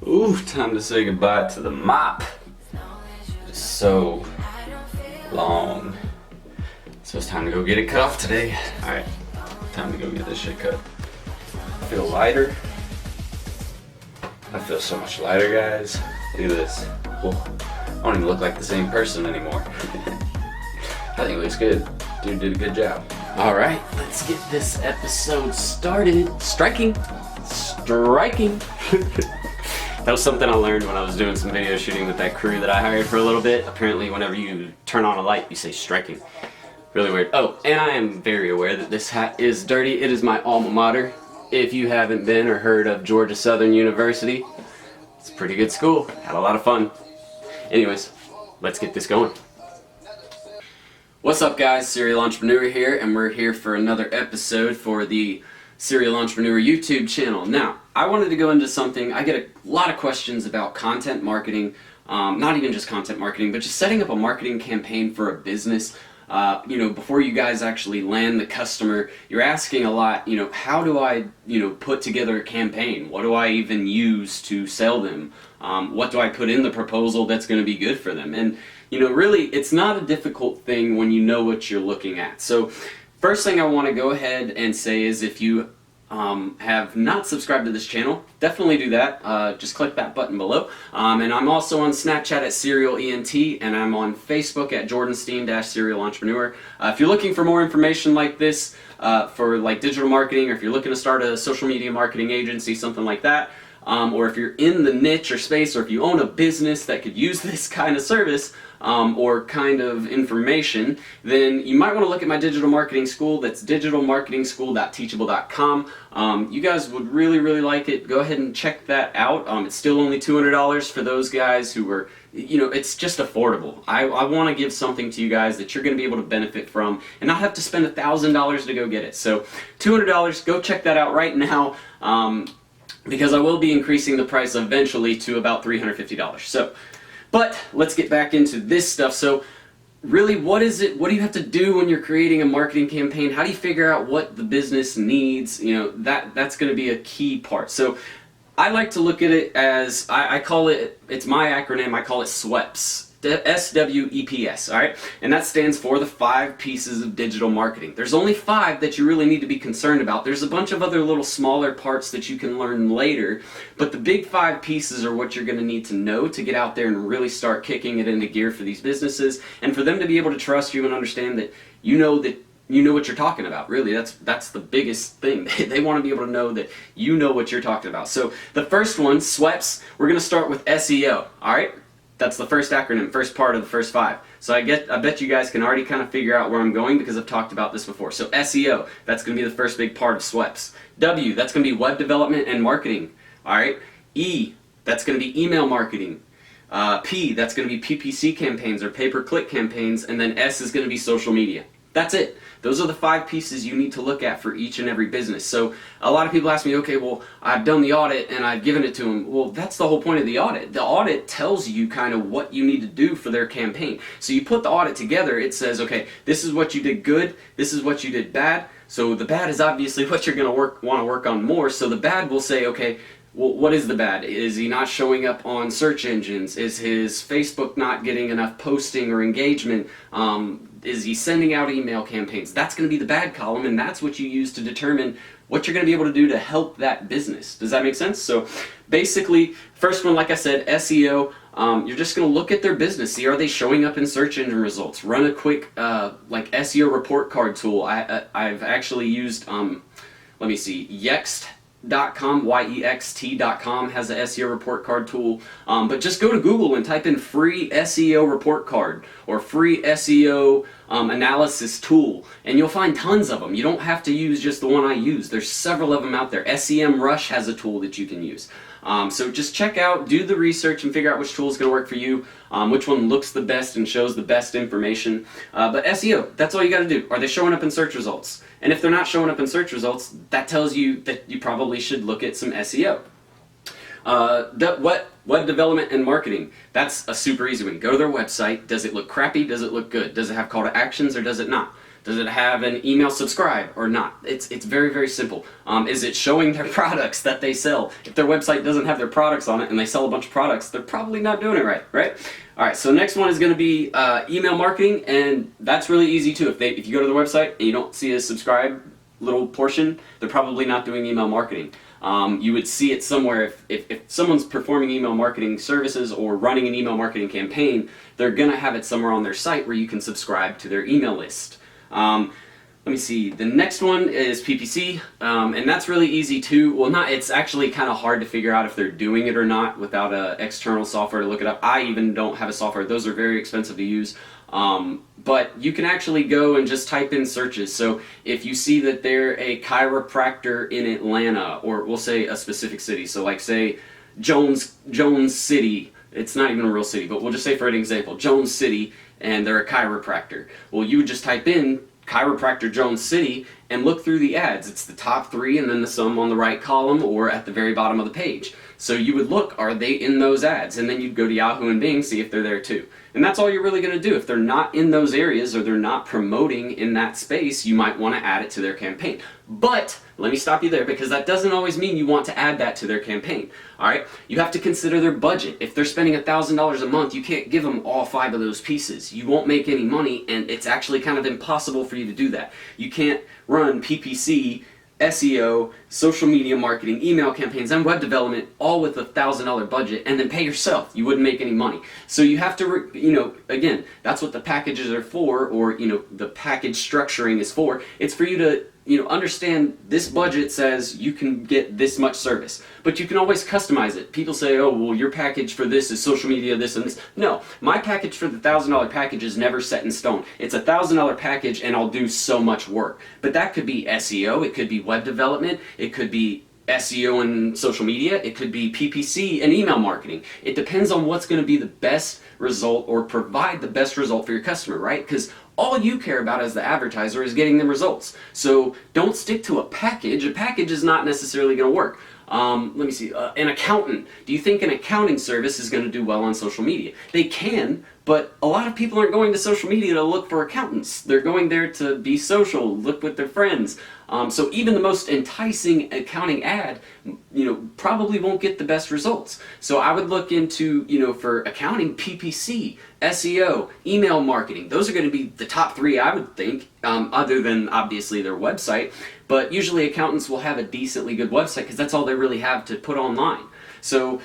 Ooh, time to say goodbye to the mop. It's so long. So it's time to go get it cut off today. Alright, time to go get this shit cut. I feel lighter. I feel so much lighter, guys. Look at this. Whoa. I don't even look like the same person anymore. I think it looks good. Dude did a good job. Alright, let's get this episode started. Striking. That was something I learned when I was doing some video shooting with that crew that I hired for a little bit. Apparently whenever you turn on a light, you say striking. Really weird. Oh, and I am very aware that this hat is dirty. It is my alma mater. If you haven't been or heard of Georgia Southern University, it's a pretty good school. Had a lot of fun. Anyways, let's get this going. What's up, guys? Serial Entrepreneur here, and we're here for another episode for the Serial Entrepreneur YouTube channel. Now, I wanted to go into something. I get a lot of questions about content marketing, not even just content marketing, but just setting up a marketing campaign for a business. Before you guys actually land the customer, you're asking a lot, how do I, put together a campaign? What do I even use to sell them? What do I put in the proposal that's going to be good for them? And, really, it's not a difficult thing when you know what you're looking at. So, first thing I want to go ahead and say is if you have not subscribed to this channel, definitely do that. Just click that button below. And I'm also on Snapchat at Serial ENT, and I'm on Facebook at Jordanstein-Serial Entrepreneur. If you're looking for more information like this for like digital marketing, or if you're looking to start a social media marketing agency, something like that, or if you're in the niche or space, or if you own a business that could use this kind of service or kind of information, then you might want to look at my digital marketing school. That's digitalmarketingschool.teachable.com. You guys would really like it. Go ahead and check that out. It's still only $200 for those guys who are, it's just affordable. I want to give something to you guys that you're going to be able to benefit from and not have to spend $1,000 to go get it. So $200, go check that out right now. Because I will be increasing the price eventually to about $350. But let's get back into this stuff. So really, what is it? What do you have to do when you're creating a marketing campaign? How do you figure out what the business needs? That's going to be a key part. So I like to look at it as, I call it, it's my acronym, I call it SWEPS. SWEPS, alright? And that stands for the 5 pieces of digital marketing. There's only 5 that you really need to be concerned about. There's a bunch of other little smaller parts that you can learn later, but the big 5 pieces are what you're going to need to know to get out there and really start kicking it into gear for these businesses, and for them to be able to trust you and understand that you know what you're talking about. Really, that's the biggest thing. They want to be able to know that you know what you're talking about. So the first one, SWEPS, we're going to start with SEO, alright? That's the first acronym, first part of the first 5. So I bet you guys can already kind of figure out where I'm going because I've talked about this before. So SEO, that's going to be the first big part of SWEPS. W, that's going to be web development and marketing. Alright? E, that's going to be email marketing. P, that's going to be PPC campaigns or pay-per-click campaigns. And then S is going to be social media. That's it. Those are the 5 pieces you need to look at for each and every business. So a lot of people ask me, okay, well, I've done the audit and I've given it to them. Well, that's the whole point of the audit. The audit tells you kind of what you need to do for their campaign. So you put the audit together, it says, okay, this is what you did good, this is what you did bad. So the bad is obviously what you're going to want to work on more. So the bad will say, okay, well, what is the bad? Is he not showing up on search engines? Is his Facebook not getting enough posting or engagement? Is he sending out email campaigns? That's going to be the bad column, and that's what you use to determine what you're going to be able to do to help that business. Does that make sense? So basically, first one, like I said, SEO, you're just going to look at their business. See, are they showing up in search engine results? Run a quick like SEO report card tool. I've actually used, let me see, Yext.com, YEXT.com has a SEO report card tool, but just go to Google and type in free SEO report card or free SEO analysis tool, and you'll find tons of them. You don't have to use just the one I use. There's several of them out there. SEMrush has a tool that you can use. So just check out, do the research, and figure out which tool is going to work for you, which one looks the best and shows the best information. But SEO, that's all you got to do. Are they showing up in search results? And if they're not showing up in search results, that tells you that you probably should look at some SEO. Web development and marketing, that's a super easy one. Go to their website. Does it look crappy? Does it look good? Does it have call to actions or does it not? Does it have an email subscribe or not? It's very, very simple. Is it showing their products that they sell? If their website doesn't have their products on it and they sell a bunch of products, they're probably not doing it right, right? All right, so next one is going to be email marketing, and that's really easy too. If you go to the website and you don't see a subscribe little portion, they're probably not doing email marketing. You would see it somewhere if someone's performing email marketing services or running an email marketing campaign, they're going to have it somewhere on their site where you can subscribe to their email list. Let me see, the next one is PPC, and that's really easy too. Well, it's actually kind of hard to figure out if they're doing it or not without external software to look it up. I even don't have a software. Those are very expensive to use. But you can actually go and just type in searches. So if you see that they're a chiropractor in Atlanta, or we'll say a specific city, so like say Jones City, it's not even a real city, but we'll just say for an example, Jones City, and they're a chiropractor. Well, you would just type in chiropractor Jones City and look through the ads. It's the top 3 and then the sum on the right column or at the very bottom of the page. So you would look, are they in those ads? And then you'd go to Yahoo and Bing, see if they're there too. And that's all you're really going to do. If they're not in those areas or they're not promoting in that space, you might want to add it to their campaign. But let me stop you there, because that doesn't always mean you want to add that to their campaign. All right, you have to consider their budget. If they're spending $1,000 a month, you can't give them all 5 of those pieces. You won't make any money, and it's actually kind of impossible for you to do that. You can't run PPC, SEO, social media marketing, email campaigns, and web development all with a $1,000 budget and then pay yourself. You wouldn't make any money. So you have to, again, that's what the packages are for, or, the package structuring is for. It's for you to, understand this budget says you can get this much service, but you can always customize it. People say, oh, well, your package for this is social media, this and this. No, my package for the $1,000 package is never set in stone. It's a $1,000 package and I'll do so much work. But that could be SEO, it could be web development, it could be SEO and social media, it could be PPC and email marketing. It depends on what's going to be the best result or provide the best result for your customer, right? Because all you care about as the advertiser is getting them results. So don't stick to a package. A package is not necessarily going to work. Let me see, an accountant. Do you think an accounting service is going to do well on social media? They can, but a lot of people aren't going to social media to look for accountants. They're going there to be social, look with their friends. So even the most enticing accounting ad, probably won't get the best results. So I would look into, for accounting, PPC, SEO, email marketing. Those are going to be the top 3, I would think, other than obviously their website. But usually accountants will have a decently good website because that's all they really have to put online. So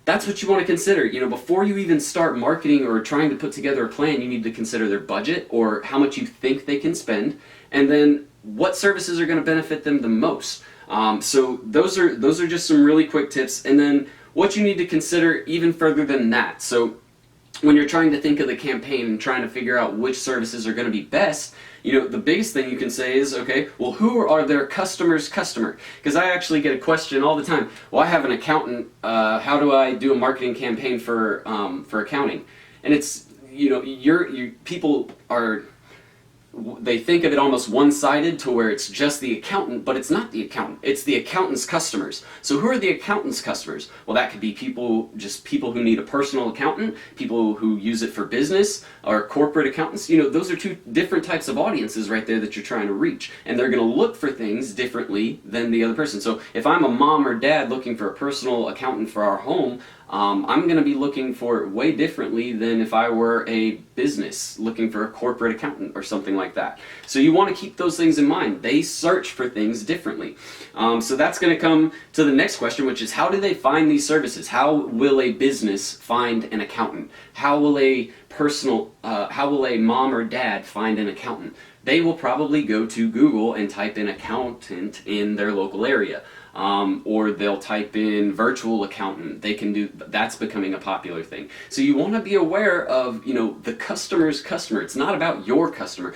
that's what you want to consider. Before you even start marketing or trying to put together a plan, you need to consider their budget or how much you think they can spend, and then what services are going to benefit them the most. So those are just some really quick tips. And then what you need to consider even further than that. So when you're trying to think of the campaign and trying to figure out which services are going to be best, the biggest thing you can say is, okay, well, who are their customers' customer? Because I actually get a question all the time. Well, I have an accountant. How do I do a marketing campaign for accounting? And it's, people are, they think of it almost one-sided to where it's just the accountant, but it's not the accountant. It's the accountant's customers. So who are the accountant's customers? Well, that could be people who need a personal accountant, people who use it for business, or corporate accountants. Those are 2 different types of audiences right there that you're trying to reach. And they're going to look for things differently than the other person. So if I'm a mom or dad looking for a personal accountant for our home, I'm going to be looking for it way differently than if I were a business looking for a corporate accountant or something like that. So you want to keep those things in mind. They search for things differently. So that's going to come to the next question, which is, how do they find these services? How will a business find an accountant? How will a mom or dad find an accountant? They will probably go to Google and type in accountant in their local area. Or they'll type in virtual accountant. That's becoming a popular thing. So you want to be aware of, the customer's customer. It's not about your customer.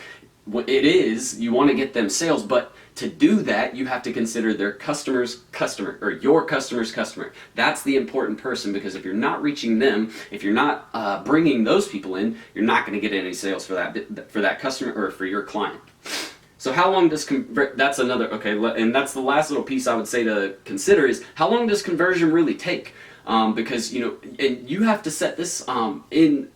It is, you want to get them sales, but to do that, you have to consider their customer's customer, or your customer's customer. That's the important person, because if you're not reaching them, if you're not bringing those people in, you're not going to get any sales for that customer or for your client. So how long does that's another, okay, and that's the last little piece I would say to consider is, how long does conversion really take? Because, and you have to set this in,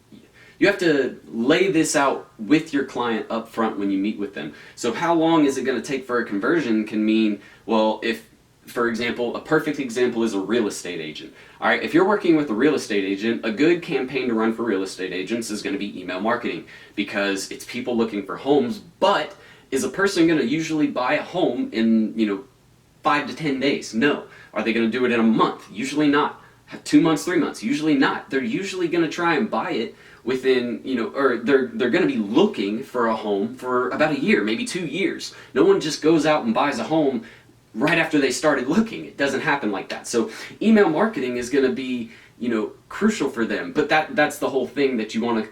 you have to lay this out with your client up front when you meet with them. So how long is it going to take for a conversion can mean, well, if, for example, a perfect example is a real estate agent. All right, if you're working with a real estate agent, a good campaign to run for real estate agents is going to be email marketing, because it's people looking for homes. But is a person going to usually buy a home in 5 to 10 days? No. Are they going to do it in a month? Usually not. 2 months, 3 months? Usually not. They're usually going to try and buy it within, or they're going to be looking for a home for about a year, maybe 2 years. No one just goes out and buys a home right after they started looking. It doesn't happen like that. So email marketing is going to be, crucial for them. But that's the whole thing that you want to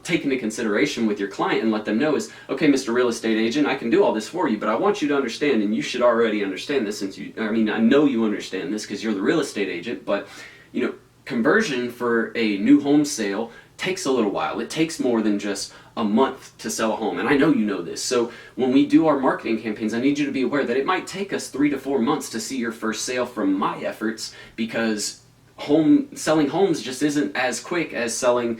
take into consideration with your client and let them know is, okay, Mr. Real Estate Agent, I can do all this for you, but I want you to understand, and you should already understand this since I know you understand this because you're the real estate agent, but conversion for a new home sale takes a little while. It takes more than just a month to sell a home, and I know you know this. So when we do our marketing campaigns, I need you to be aware that it might take us 3 to 4 months to see your first sale from my efforts, because selling homes just isn't as quick as selling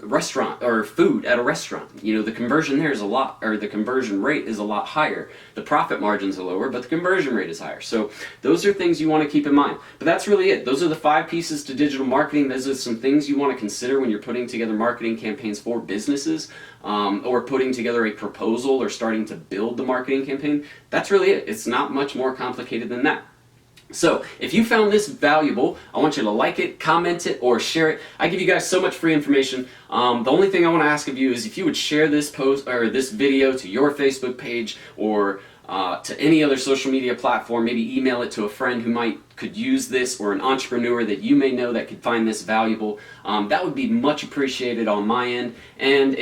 restaurant or food at a restaurant. The conversion there is a lot, or the conversion rate is a lot higher. The profit margins are lower, but the conversion rate is higher. So those are things you want to keep in mind. But that's really it. Those are the 5 pieces to digital marketing. Those are some things you want to consider when you're putting together marketing campaigns for businesses, or putting together a proposal or starting to build the marketing campaign. That's really it. It's not much more complicated than that. So, if you found this valuable, I want you to like it, comment it, or share it. I give you guys so much free information. The only thing I want to ask of you is if you would share this post or this video to your Facebook page, or to any other social media platform. Maybe email it to a friend who could use this, or an entrepreneur that you may know that could find this valuable. That would be much appreciated on my end. And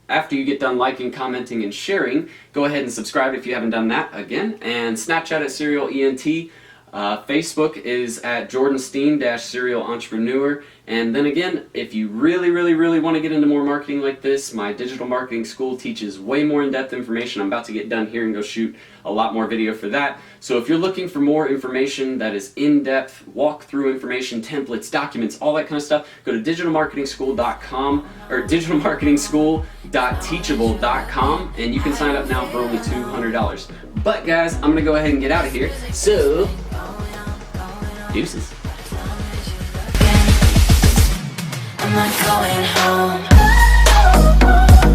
after you get done liking, commenting, and sharing, go ahead and subscribe if you haven't done that again. And Snapchat at Serial ENT. Facebook is at Jordan Steen Serial Entrepreneur. And then again, if you really, really, really want to get into more marketing like this, my digital marketing school teaches way more in-depth information. I'm about to get done here and go shoot a lot more video for that. So if you're looking for more information that is in-depth, walk-through information, templates, documents, all that kind of stuff, go to digitalmarketingschool.com or digitalmarketingschool.teachable.com, and you can sign up now for only $200. But guys, I'm going to go ahead and get out of here. So, deuces. I'm not going home.